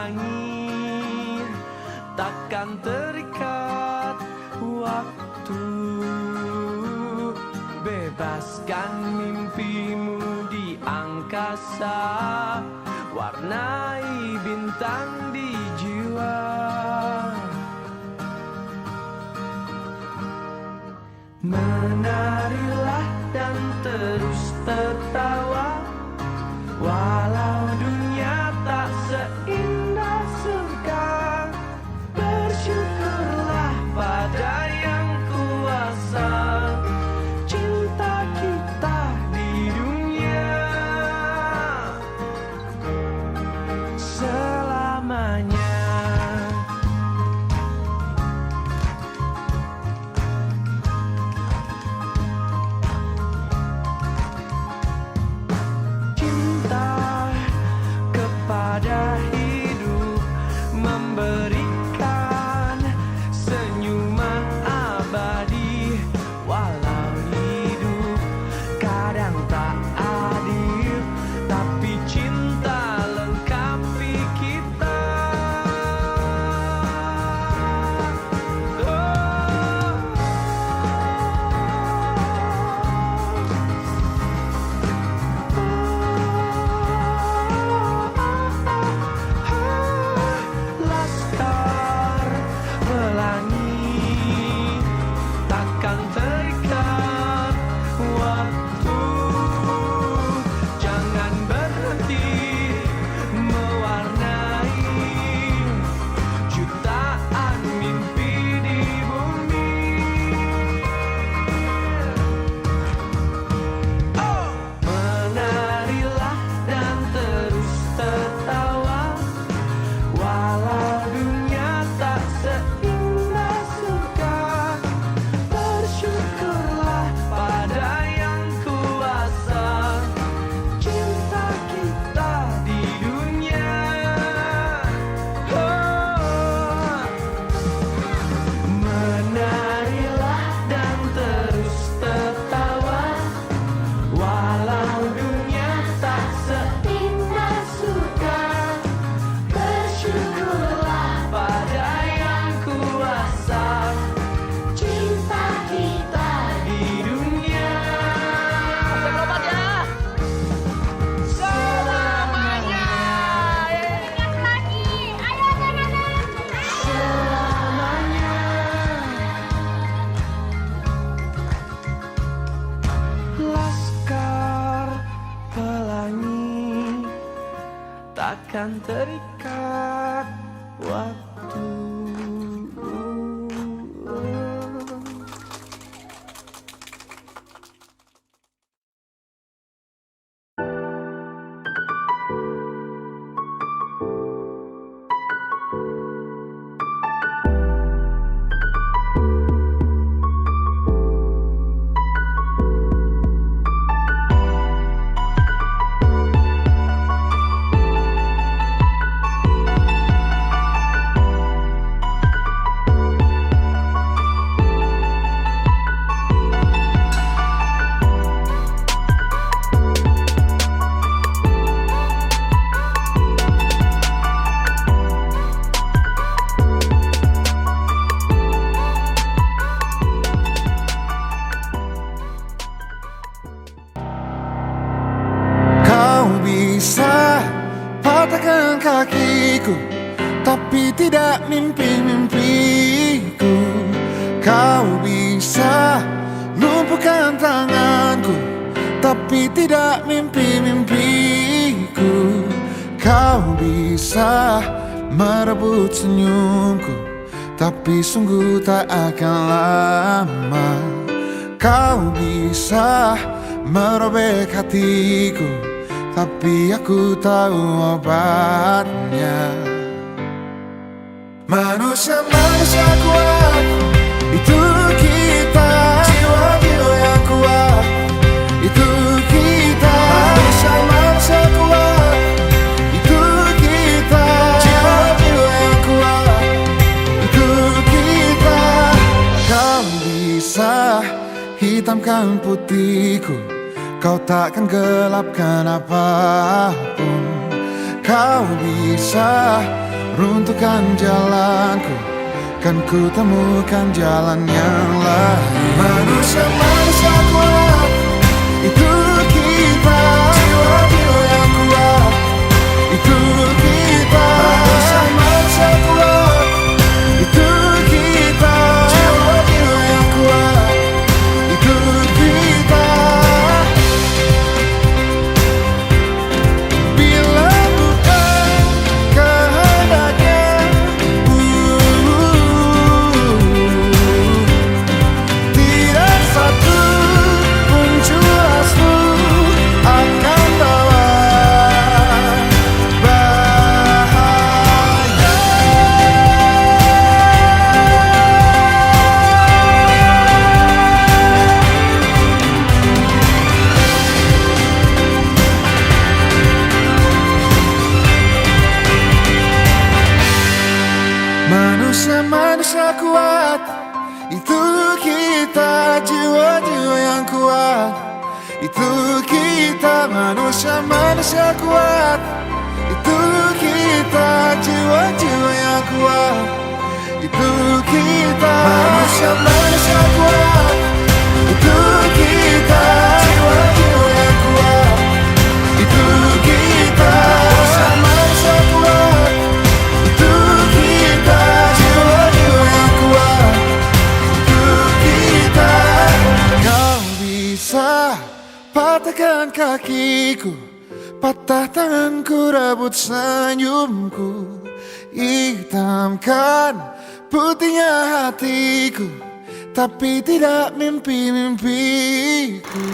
pelangi, takkan terikat waktu. Bebaskan mimpimu di angkasa, warnai bintang di jiwa. Menarilah dan terus tertawa, walau dunia tak seindah surga. Bersyukurlah pada yang kuasa, cinta kita di dunia selamanya. Pada hidup memberikan senyuman abadi, walau hidup kadang tak adil, tapi cinta lengkapi kita. Takkan terikat waktu, jangan berhenti mewarnai jutaan mimpi di bumi. Menarilah dan terus tertawa, walau dunia tak seindah surga. Bersyukurlah pada yang kuasa, cinta kita di dunia menarilah dan terus tertawa, walau dunia tak seindah surga. Bersyukurlah pada yang kuasa, cinta kita di dunia selamanya. Ingat lagi, ayo anak-anak. Selamanya. Laskar pelangi, takkan terikat waktu. Bisa patahkan kakiku, tapi tidak mimpi-mimpiku. Kau bisa lumpuhkan tanganku, tapi tidak mimpi-mimpiku. Kau bisa merebut senyumku, tapi sungguh tak akan lama. Kau bisa merobek hatiku, tapi aku tahu obatnya. Manusia-manusia kuat, itu kita. Jiwa-jiwa yang kuat, itu kita. Manusia-manusia kuat, itu kita. Jiwa-jiwa yang kuat, itu kita. Kau bisa hitamkan putihku, kau takkan gelapkan apapun. Kau bisa runtuhkan jalanku, kan ku temukan jalan yang lain. Manusia-manusia kuat, itu kita. Jiwa-jiwa yang kuat, itu kita. Manusia-manusia kuat, itu kita. Jiwa-jiwa yang kuat, itu kita. Bila bukan kehendaknya, tidak satu pun jelasmu akan bawa bahaya. Manusia-manusia kuat, itu kita. Jiwa-jiwa yang kuat, itu kita. Manusia-manusia kuat, itu kita. Jiwa-jiwa yang kuat, itu kita. Manusia-manusia kuat, itu kita. Jiwa-jiwa yang kuat, itu kita. Manusia-manusia kuat, itu kita. Jiwa-jiwa yang kuat, itu kita. Kau bisa patahkan kakiku, patah tanganku, rebut senyumku, hitamkan putihnya hatiku, tapi tidak mimpi-mimpiku.